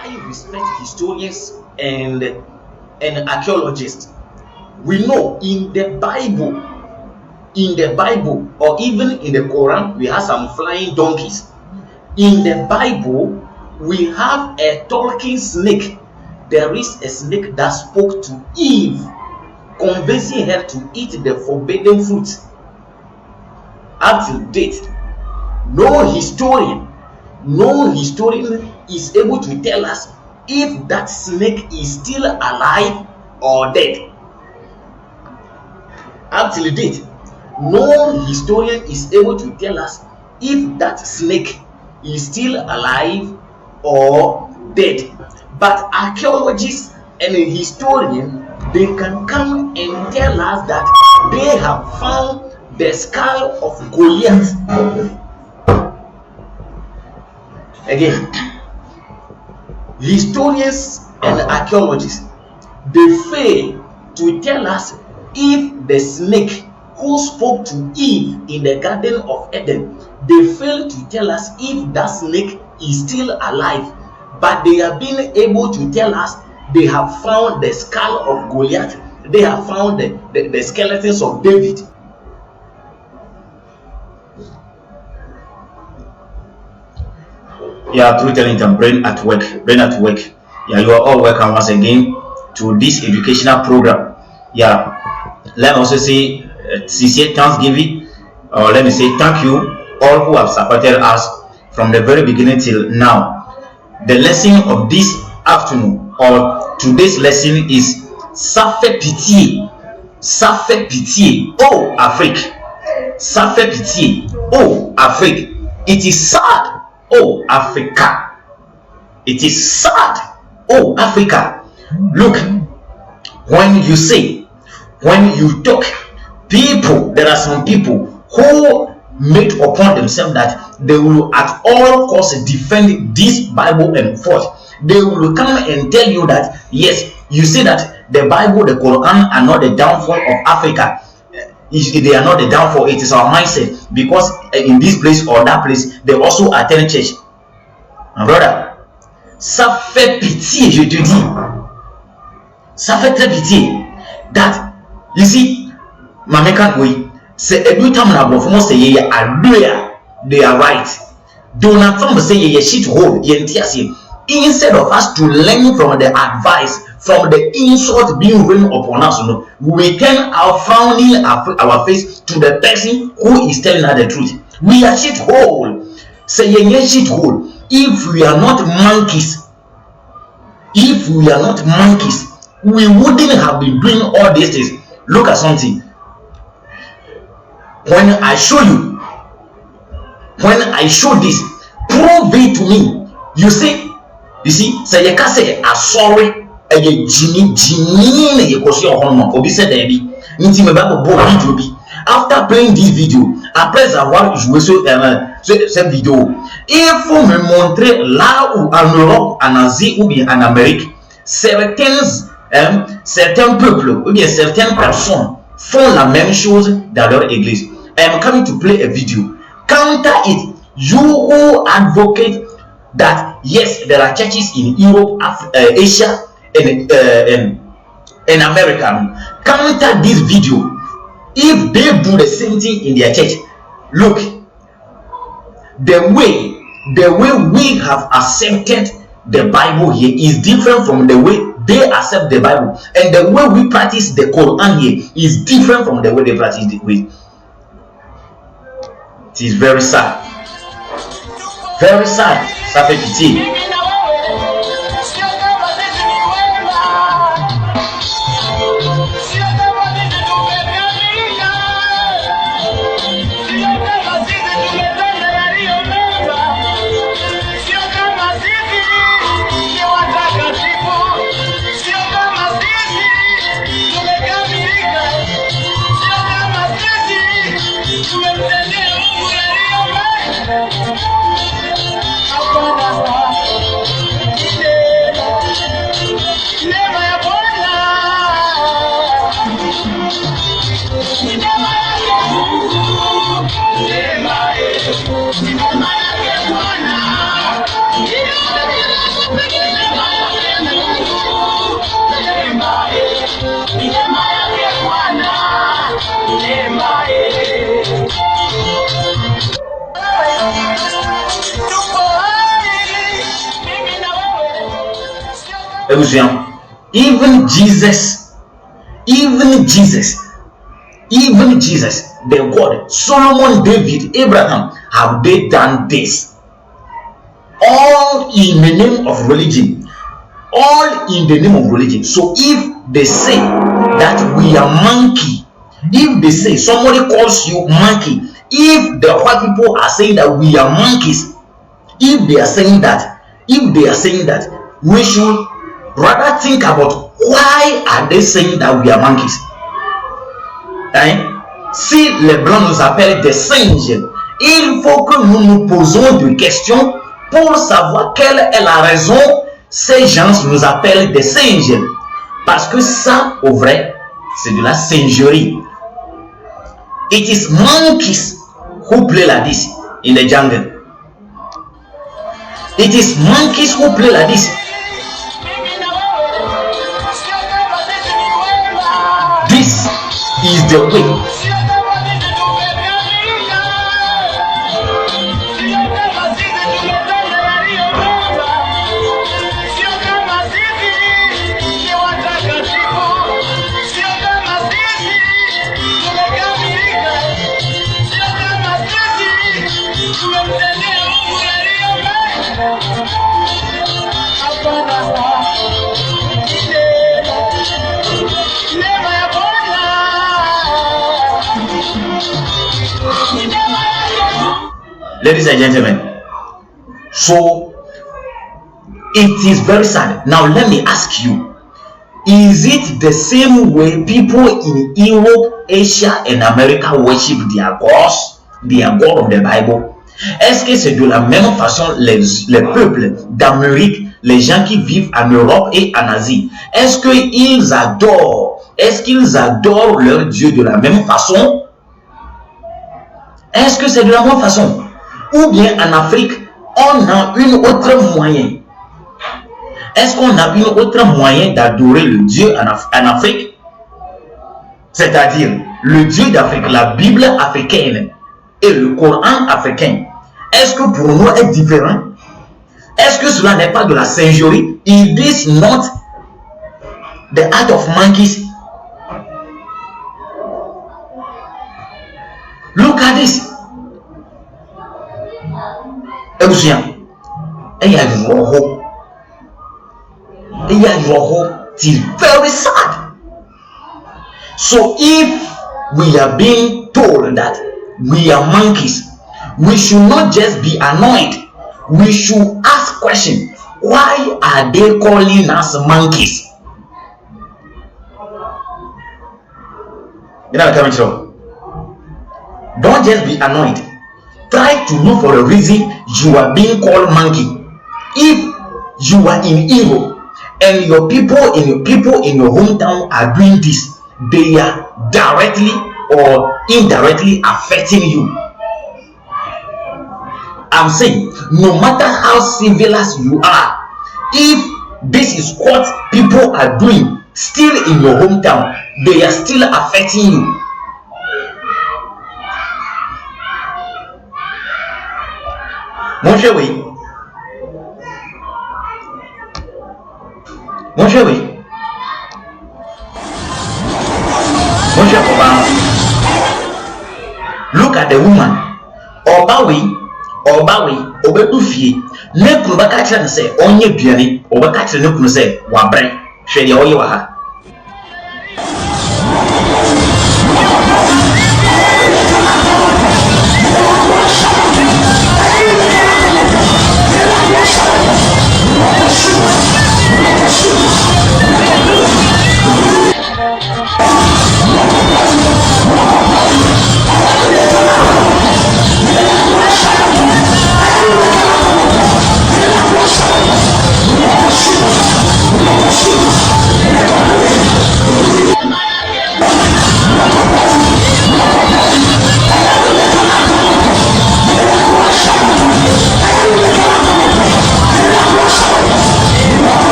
I respect historians and archaeologists. We know in the Bible, or even in the Quran, we have some flying donkeys. In the Bible, we have a talking snake. There is a snake that spoke to Eve, convincing her to eat the forbidden fruit. Up to date, no historian is able to tell us if that snake is still alive or dead. Up till date, no historian is able to tell us if that snake is still alive or dead. But archaeologists and historians, they can come and tell us that they have found the skull of Goliath. Again, historians and archaeologists, they fail to tell us if the snake who spoke to Eve in the Garden of Eden, they fail to tell us if that snake is still alive. But they have been able to tell us they have found the skull of Goliath. They have found the skeletons of David. Yeah, through telling brain at work. Yeah, you are all welcome once again to this educational program. Yeah, let me also say sincere thanksgiving, or let me say thank you all who have supported us from the very beginning till now. The lesson of this afternoon or today's lesson is ça fait pitié, oh Afrique, ça fait pitié, oh Afrique. It is sad, oh Africa. It is sad, oh Africa. Look, when you talk, there are some people who made upon themselves that they will at all costs defend this Bible and forth. They will come and tell you that yes, you say that the Bible, the Quran are not the downfall of Africa. They are not the downfall. It is our mindset, because in this place or that place they also attend church. My brother, ça fait pitié, je te dis. Ça fait très pitié that you see, my can't wait. Say every time I go for say they are right. Donald Trump say shit hole. Instead of us to learn from the advice, from the insult being rained upon us, we turn our frowning our face to the person who is telling us the truth. We are shit hole. Say shit hole. If we are not monkeys, we wouldn't have been doing all these things. Look at something. When I show this, prove it to me. You see, say you can say I'm sorry. After playing this video, après avoir joué cette vidéo, il faut me montrer là où en Europe, en Asie ou bien en Amérique, certains peuples ou bien certaines personnes font la même chose dans leur église. I am coming to play a video. Counter it. You who advocate that yes, there are churches in Europe, Asia, and America. Counter this video. If they do the same thing in their church, look, the way we have accepted the Bible here is different from the way they accept the Bible, and the way we practice the Quran here is different from the way they practice the way. It is very sad. Very sad. Ça fait pitié. Even Jesus, the God, Solomon, David, Abraham, have they done this? All in the name of religion. All in the name of religion. So if they say that we are monkey, if they say somebody calls you monkey, if the white people are saying that we are monkeys, if they are saying that, we should rather think about why are they saying that we are monkeys. Si les blancs nous appellent des singes, il faut que nous nous posons des questions pour savoir quelle est la raison ces gens nous appellent des singes. Parce que ça, au vrai, c'est de la singerie. It is monkeys who play like this in the jungle. It is monkeys who play like this. This is the way. Ladies and gentlemen, so it is very sad. Now let me ask you, is it the same way people in Europe, Asia and America worship their gods, their God of the Bible? Est-ce que c'est de la même façon les peuples d'Amérique, les gens qui vivent en Europe et en Asie, est-ce qu'ils adorent leur Dieu de la même façon? Est-ce que c'est de la même façon? Ou bien en Afrique, on a une autre moyen? Est-ce qu'on a une autre moyen d'adorer le Dieu en Afrique? C'est-à-dire le Dieu d'Afrique, la Bible africaine et le Coran africain. Est-ce que pour nous est différent? Est-ce que cela n'est pas de la singerie? It is not the act of monkeys. Look at this. It is very sad. So if we are being told that we are monkeys, we should not just be annoyed. We should ask questions. Why are they calling us monkeys? You know, coming through. Don't just be annoyed. Try to look for a reason you are being called monkey. If you are in Europe and your people in your hometown are doing this, they are directly or indirectly affecting you. I'm saying, no matter how civilized you are, if this is what people are doing still in your hometown, they are still affecting you. Mon chéri, look at the woman. Obawe, obedu fie. Ne kunu baka kire ne se onye biane, obaka kire ne kunu se wabre. Hwe de oye wa ha.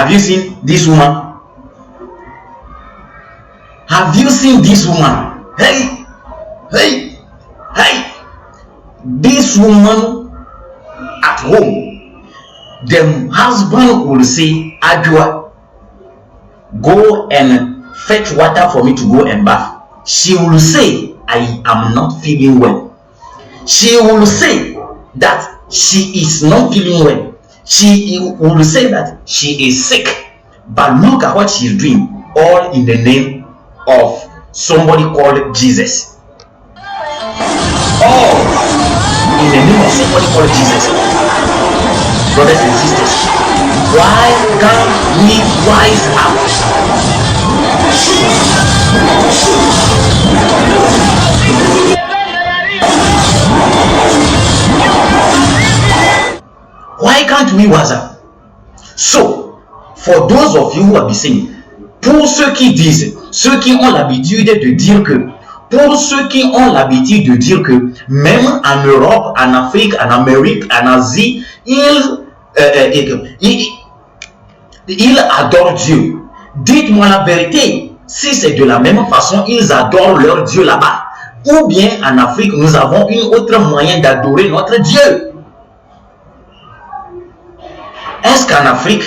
Have you seen this woman? Have you seen this woman? Hey, hey, hey. This woman at home, the husband will say, Adwa, go and fetch water for me to go and bath. She will say, I am not feeling well. She will say that she is not feeling well. She will say that she is sick. But look at what she is doing, all in the name of somebody called Jesus. All in the name of somebody called Jesus. Brothers and sisters, why can't we wise up? Why can't we wise up? So, for those of you who have been saying, pour ceux qui disent, ceux qui ont l'habitude de dire que, pour ceux qui ont l'habitude de dire que, même en Europe, en Afrique, en Amérique, en Asie, ils adorent Dieu. Dites-moi la vérité, si c'est de la même façon, ils adorent leur Dieu là-bas. Ou bien en Afrique, nous avons une autre moyen d'adorer notre Dieu. Est-ce qu'en Afrique,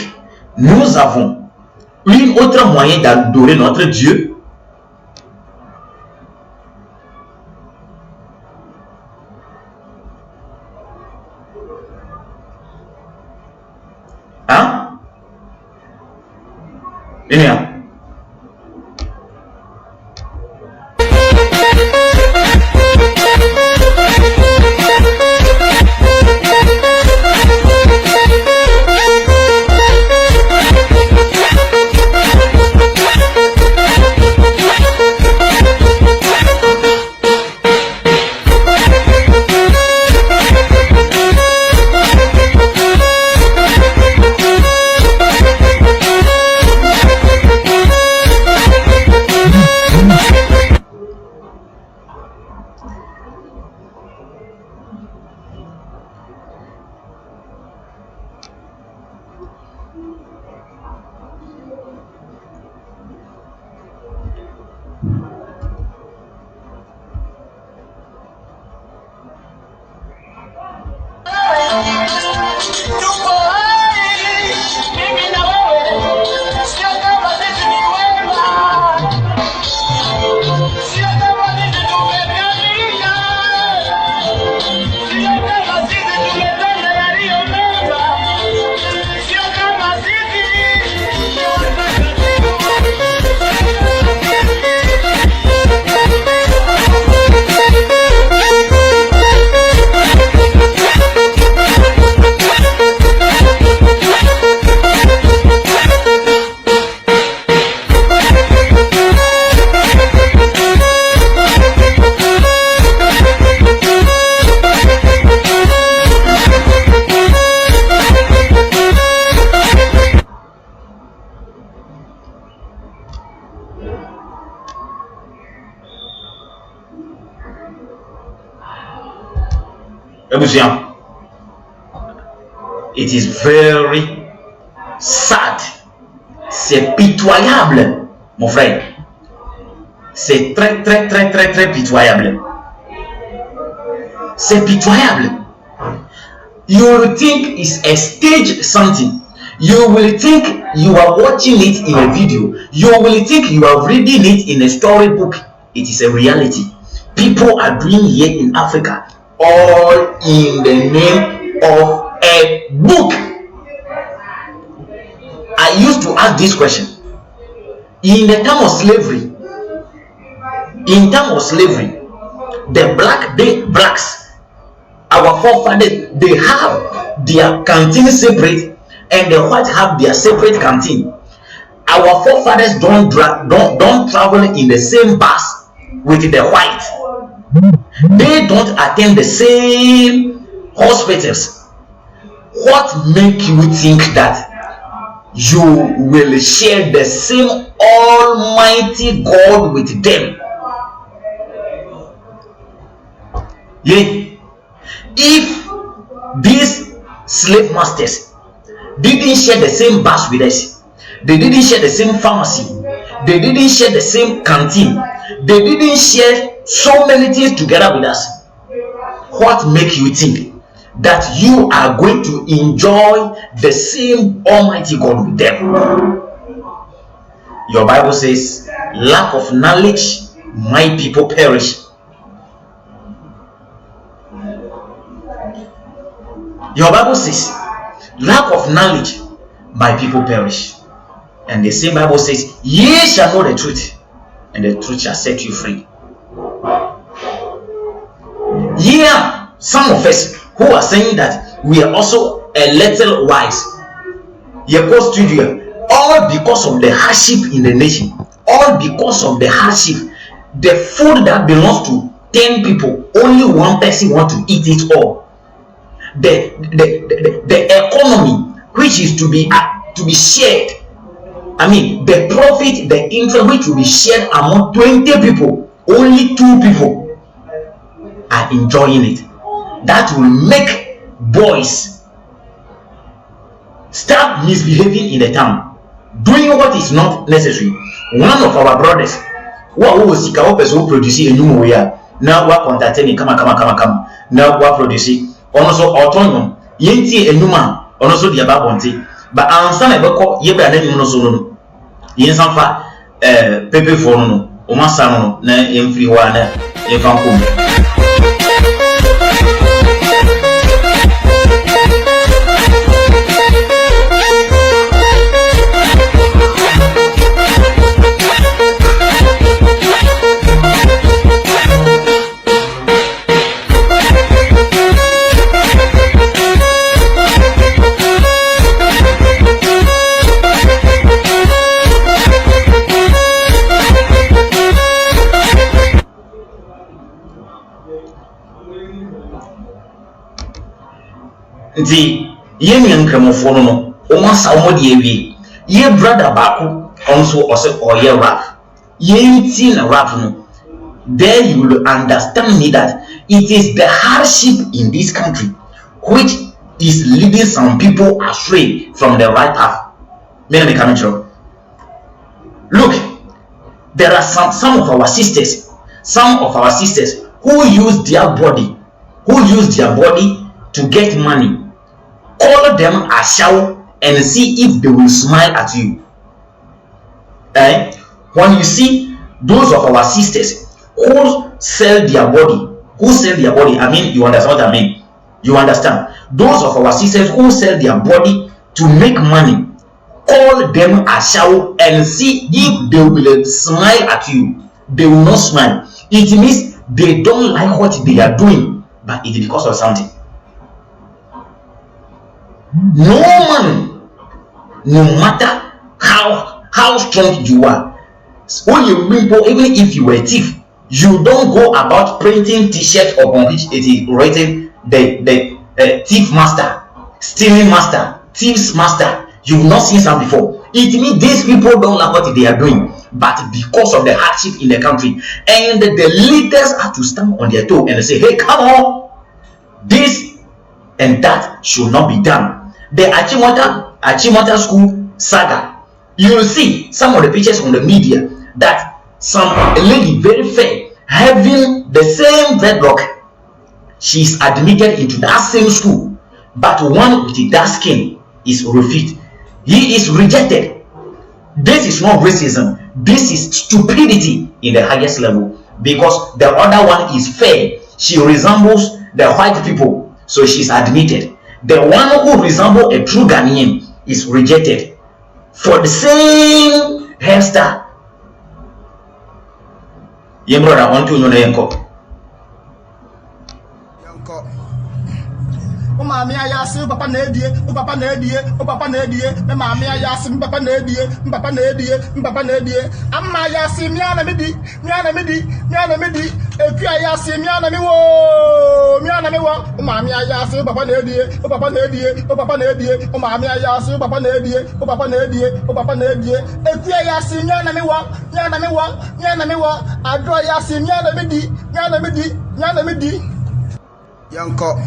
nous avons une autre moyen d'adorer notre Dieu? Hein? Bien. It is very sad. C'est pitoyable, mon frère. C'est très, très, très, très, très pitoyable. C'est pitoyable. You will think it's a stage something. You will think you are watching it in a video. You will think you are reading it in a storybook. It is a reality. People are doing here in Africa, all in the name of a book. I used to ask this question. In the time of slavery, the blacks, our forefathers, they have their canteen separate, and the whites have their separate canteen. Our forefathers don't travel in the same bus with the white. They don't attend the same hospitals. What makes you think that you will share the same Almighty God with them? Yeah. If these slave masters didn't share the same bus with us, They didn't share the same pharmacy. They didn't share the same canteen. They didn't share so many things together with us. What makes you think that you are going to enjoy the same Almighty God with them? Your Bible says, lack of knowledge, my people perish. Your Bible says, lack of knowledge, my people perish. And the same Bible says, ye shall know the truth, and the truth shall set you free. Yeah, some of us who are saying that we are also a little wise. All because of the hardship in the nation. All because of the hardship. The food that belongs to 10 people, only one person wants to eat it all. The economy, which is to be shared. I mean, the profit, the interest, which will be shared among 20 people, only 2 people are enjoying it. That will make boys start misbehaving in the town, doing what is not necessary. One of our brothers, who was producing a new way, now we're contacting come. Now we're producing also autonomous. Yenti a new man, also the ababonte. But I understand about Yeba and Monosono. Yen Sanfa, Pepe Fono, Omasano, na Emfriwana, Evankum. Nti ye nyankramofo no o ma sa o de awie ye brother baako also oye rap ye nti na rap no. There you will understand me that it is the hardship in this country which is leading some people astray from the right path. Look, there are some of our sisters who use their body to get money. Call them ashau and see if they will smile at you. When you see those of our sisters who sell their body, I mean, you understand what I mean? You understand? Those of our sisters who sell their body to make money, call them ashau and see if they will smile at you. They will not smile. It means they don't like what they are doing, but it is because of something. No man, no matter how strong you are, even if you were a thief, you don't go about printing t-shirt upon which it is written the thief master, stealing master, thieves master. You've not seen some before. It means these people don't like what they are doing, but because of the hardship in the country, and the leaders have to stand on their toe and say, hey, come on, this and that should not be done. The Achimota school saga, you will see some of the pictures on the media that some lady very fair having the same dreadlock, she is admitted into that same school, but one with the dark skin is refused. He is rejected. This is not racism. This is stupidity in the highest level, because the other one is fair. She resembles the white people, so she is admitted. The one who resembles a true Ghanaian is rejected for the same hairstyle. Your brother, I want to know the yanko. Mami ayasi papa nedie papa nedie papa nedie mami ayasi papa nedie amma ayasi miana medi eku ayasi miana mi wo mami ayasi papa nedie mami ayasi papa nedie eku ayasi miana mi wo adro ayasi miana medi yanko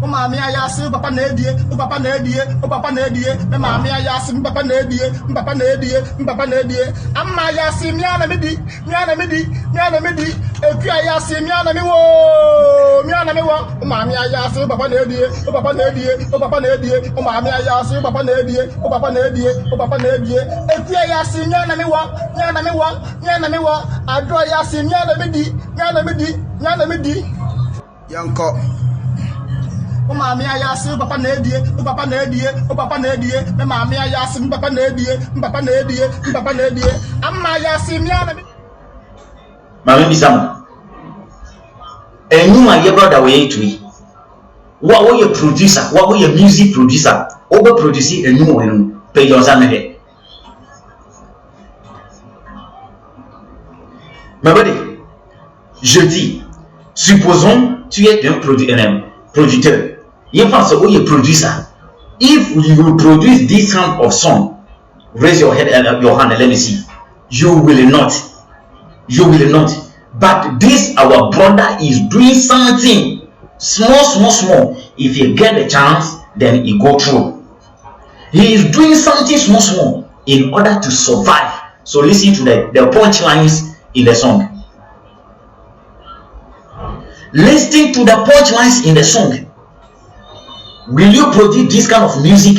O mami ayase papa na edie, o papa na edie, o papa na edie. Me mami ayase papa na edie, papa na edie, papa na edie. Amma ayase mi ana medi, mi ana medi, mi ana medi. Eku ayase mi ana mi wo, mi ana mi wo. O mami ayase papa na edie, o papa na edie, o papa na edie. O mami ayase papa na edie, o papa na edie, o papa na edie. Eku ayase mi ana mi wo, mi ana mi wo, mi ana mi wo. Ado ayase mi ana medi, mi ana medi, mi ana medi. Yanko. O mami ayase papa na edie, o papa na edie, o papa na edie. Me mami ayase papa na edie, papa na edie, papa na edie. Amma ayase mi ana mi. Mami bisam. Enuma ye brother we etui. What we producer, what we music producer, over producer enuma we pay your zamede. Ma body, je dis, supposons tu es un producteur. You pense who you producer. If you produce this kind of song, raise your head and your hand and let me see. You will not. You will not. But this our brother is doing something small. If you get the chance, then he go through. He is doing something small in order to survive. So listen to the punchlines in the song. Listening to the punchlines in the song. Will you produce this kind of music?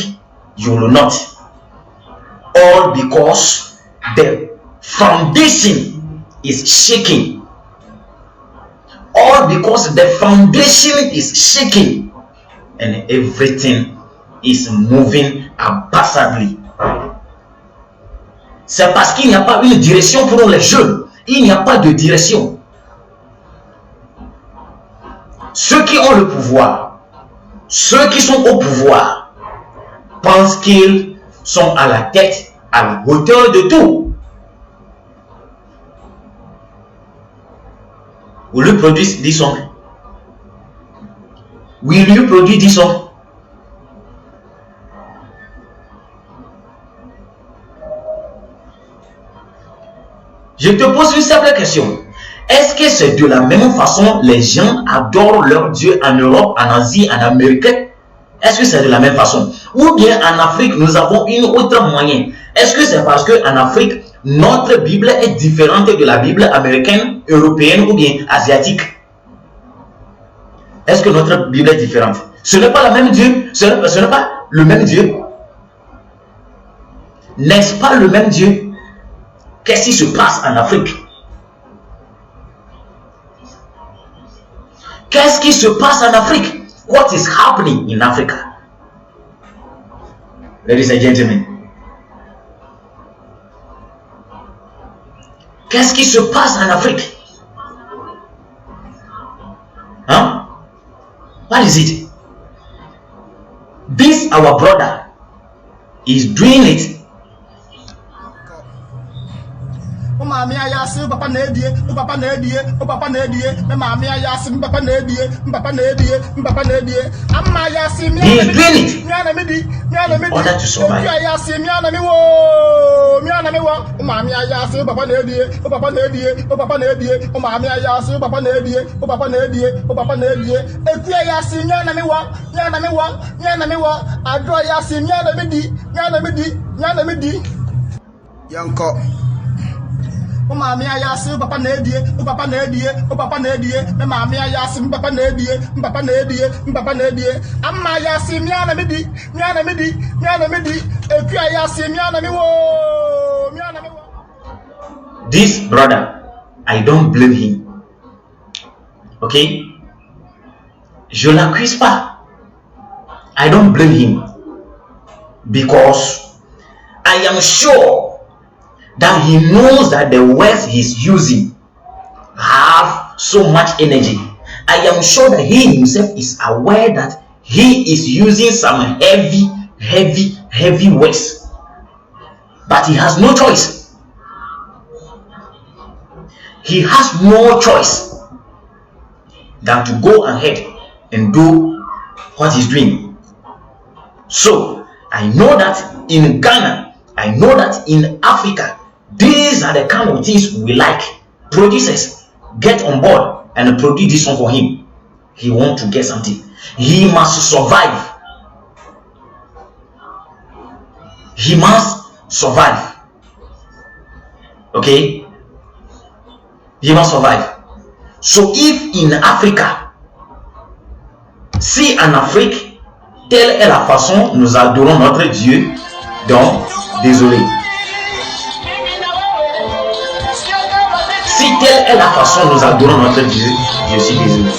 You will not. All because the foundation is shaking. All because the foundation is shaking and everything is moving haphazardly. C'est parce qu'il n'y a pas une direction pour les jeunes. Il n'y a pas de direction. Ceux qui ont le pouvoir, ceux qui sont au pouvoir, pensent qu'ils sont à la tête, à la hauteur de tout. Will you produce this song? Will you produce this song? Je te pose une simple question. Est-ce que c'est de la même façon les gens adorent leur Dieu en Europe, en Asie, en Amérique? Est-ce que c'est de la même façon? Ou bien en Afrique, nous avons une autre moyen? Est-ce que c'est parce qu'en Afrique, notre Bible est différente de la Bible américaine, européenne ou bien asiatique? Est-ce que notre Bible est différente? Ce n'est pas le même Dieu. Ce n'est pas le même Dieu. N'est-ce pas le même Dieu? Qu'est-ce qui se passe en Afrique? Qu'est-ce qui se passe en Afrique? What is happening in Africa? Ladies and gentlemen. Qu'est-ce qui se passe en Afrique? Huh? What is it? This our brother is doing it. O mami ayase papa na edie, o papa na edie, o papa na edie. Me mami ayase papa na edie, papa na edie, papa na edie. Amma ayase mi ana medi, mi ana medi. Order to survive. Mi ayase mi ana mi wo, mi ana mi wo. O mami ayase papa na edie, o papa na edie, o papa na edie. O mami ayase papa na edie, o papa na edie, o papa na edie. Eku ayase mi ana mi wo, mi ana mi wo, mi ana mi wo. Ado ayase mi ana medi, mi ana medi, mi ana medi. Yanko. O mami ayase papa na edie, o papa na edie, o papa na edie. Me mami ayase papa na edie, papa na edie, papa na edie. Amma ayase mi ana medi, mi ana medi, mi ana medi. Eku ayase mi ana mi wo, mi ana mi wo. This brother, I don't blame him. Okay? Je l'accuse pas. I don't blame him. Because I am sure that he knows that the words he's using have so much energy. I am sure that he himself is aware that he is using some heavy words. But he has no choice. He has no choice than to go ahead and do what he's doing. So, I know that in Ghana, I know that in Africa, these are the kind of things we like. Producers, get on board and produce this one for him. He wants to get something. He must survive. He must survive. Okay? He must survive. So if in Africa, si en Afrique, telle est la façon nous adorons notre Dieu, donc désolé. Si telle est la façon nous adorons notre Dieu, je suis désolé.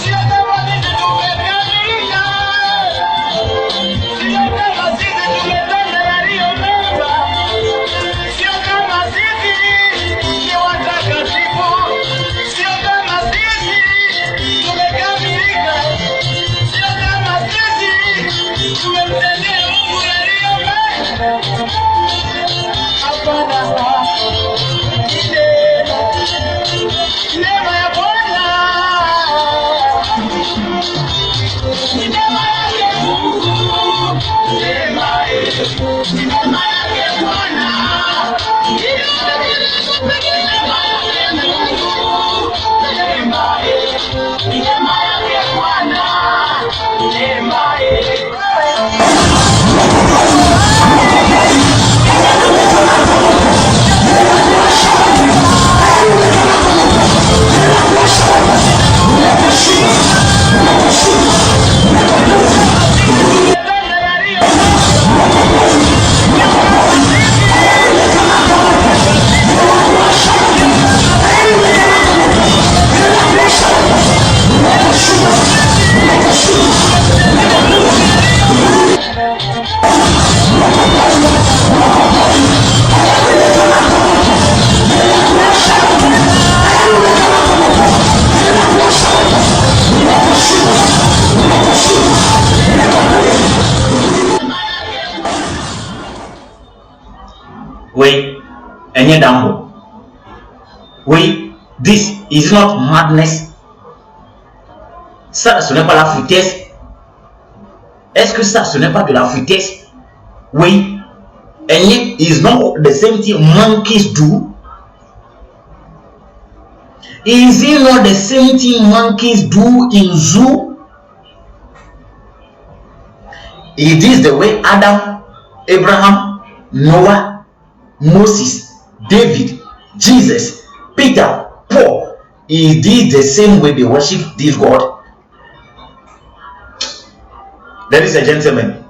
Oui, oui, this is not madness. Ça, ce n'est pas la foutaise. Est-ce que ça, ce n'est pas de la foutaise? Oui. And yet, is not the same thing monkeys do. Is it not the same thing monkeys do in zoo? It is the way Adam, Abraham, Noah, Moses, David, Jesus, Peter, Paul. Is this the same way they worship this God? Ladies and gentlemen,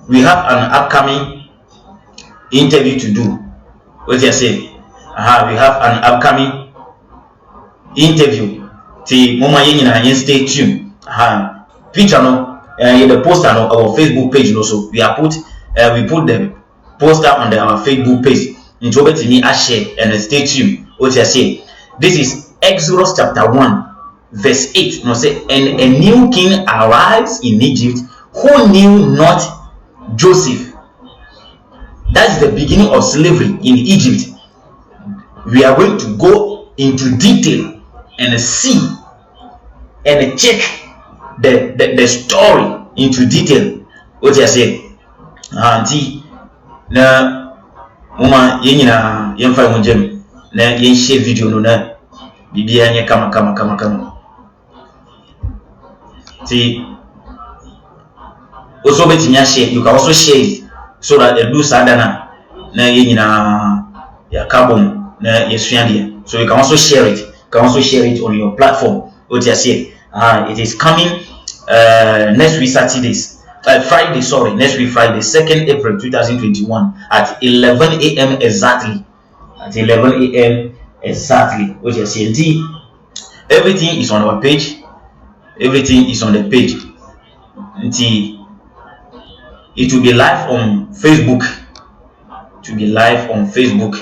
we have an upcoming interview to do. What do you say? We have an upcoming interview. See, mama yena stay tuned. Picture no, the poster on our Facebook page also. We put the poster on our Facebook page. Into to me, I share and stay tuned. What you say? This is Exodus chapter 1. Verse 8, no say, and a new king arrives in Egypt who knew not Joseph. That's the beginning of slavery in Egypt. We are going to go into detail and see and check the story into detail. What you say? Auntie, na mama yenina yemfa munjem na yen share video no na bibia nye kama. See, also bet share. You can also share it so that the do sadana na yenina ya carbon na yesuandia. So you can also share it. You can also share it on your platform. What you say? It is coming next week Saturdays. Friday, sorry, next week Friday, 2nd April 2021 at 11 a.m. exactly. At 11 a.m. exactly. What you say? Everything is on our page. Everything is on the page. It will be live on Facebook. It will be live on Facebook.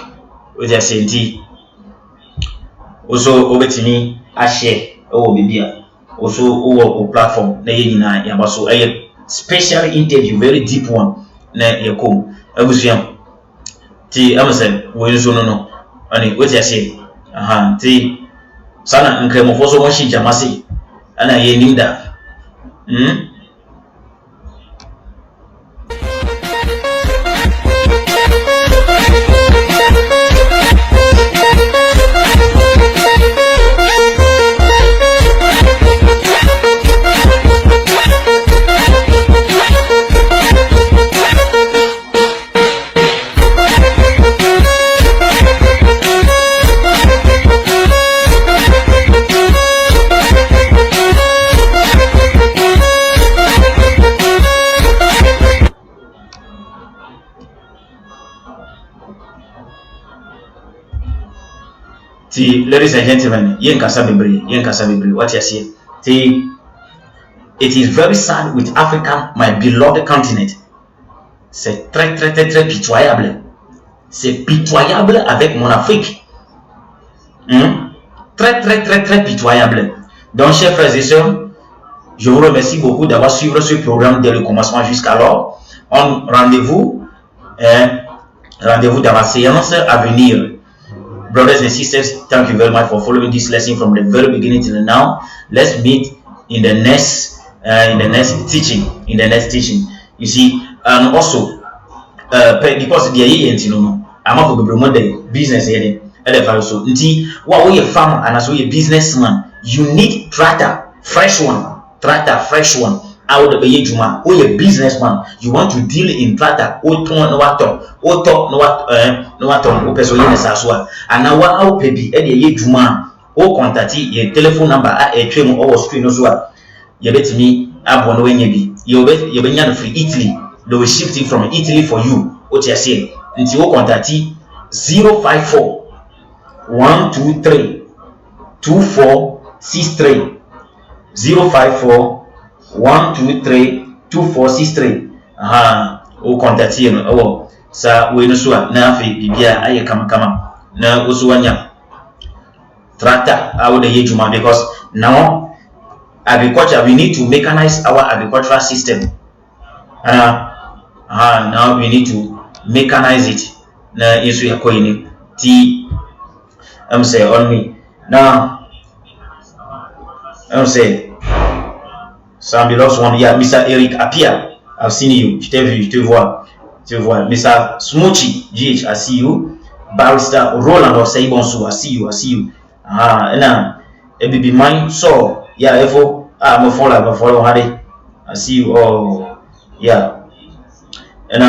What you say? Also, over to me, I share. Oh, baby. Also, over platform. So, a special interview, very deep one. Na yako. Abusiam. Ti amase we so no. Ani what you say? Ti sana nkremofo so mo shi jamase. Ana ye nimda. Ladies and gentlemen, yen kasa bebre, what you say? It is very sad with Africa, my beloved continent. C'est très pitoyable. C'est pitoyable avec mon Afrique. Très pitoyable. Donc, chers frères et sœurs, je vous remercie beaucoup d'avoir suivi ce programme dès le commencement jusqu'alors. Rendez-vous dans la séance à venir. Brothers and sisters, thank you very much for following this lesson from the very beginning till now. Let's meet in the next teaching. You see, and also because the I'm not going to promote the business here. So, what we a farmer and as we a businessman, you need tractor, fresh one. Out the Juma, or a businessman, you want to deal in tractor, or no and now what baby, Eddie Juma, or contact a telephone number at a train or screen as well. You bet me, I'm one way, you bet you're free Italy, they will shift it from Italy for you. What you say? Until contact 054 123 2463 054 123 2463. O contact you. Oh, sa we no so na fe bibia aye kama na osuwanya tractor out the Juma, because now agriculture, we need to mechanize our agricultural system. Now we need to mechanize it. Na yesu ya koini ti say on me now. Say some beloved one, yeah, Mr. Eric Apia, I've seen you. Je te vois. Mr. Smoochie GH, I see you. Barrister Roland or say bonsoir, I see you. And baby mine, so yeah, efo I'm a follow Harry. I see you. Oh yeah. And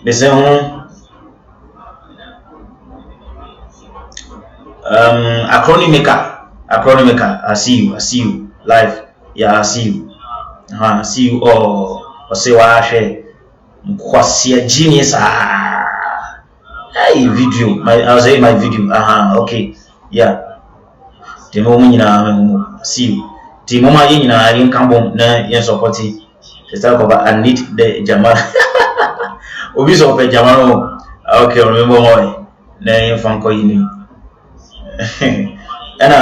they say acronym maker, I see you live. Yeah, I see you. Oh, say what I say. Genius. Hey, video. I'll say my video. Okay. Yeah. The moment I see you. The moment you in Cambon, na support. I need the Jamal. Obvious of a Jamal. Okay, remember more. Na Franco in. And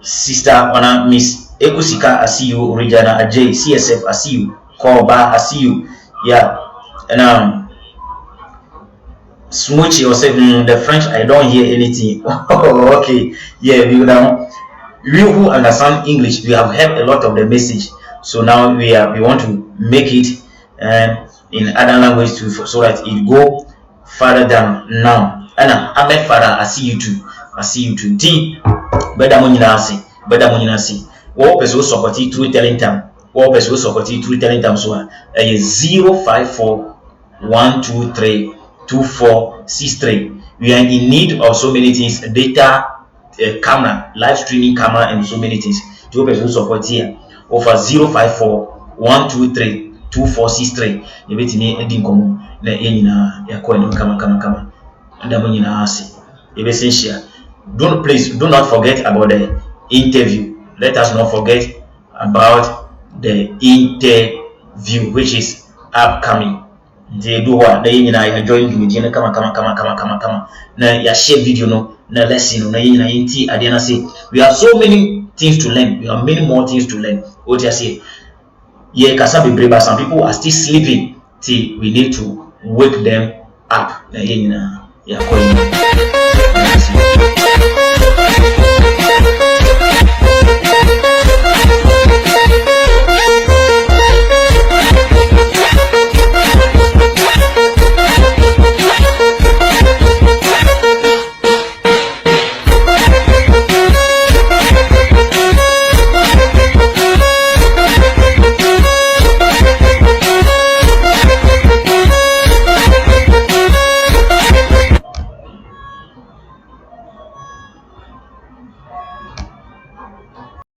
sister on Miss Ekusika, I see you. Regina Ajay, CSF, I see you. Koba, I see you. Yeah. And Smoochie was saying the French, I don't hear anything. Oh, okay. Yeah, we who understand English, we have heard a lot of the message. So now we want to make it in other language too, so that it go further than now. And Ahmed Farah, I see you too. T. Better money see. What person support it through telling time? So 054 123 2463. We are in need of so many things: data, camera, live streaming camera, and so many things. To person support here over 054 123 2463. You bet me ending common na enina ya kwa ni kama ndamu nyina asi. Essential. Do not forget about the interview. Let us not forget about the interview which is upcoming. They do what they enjoy doing kama na ya share video no na lesson no na inti adiana say we have so many things to learn. We have many more things to learn. What you say? Yeah, kasa bebre, but some people are still sleeping. See, we need to wake them up. Na ya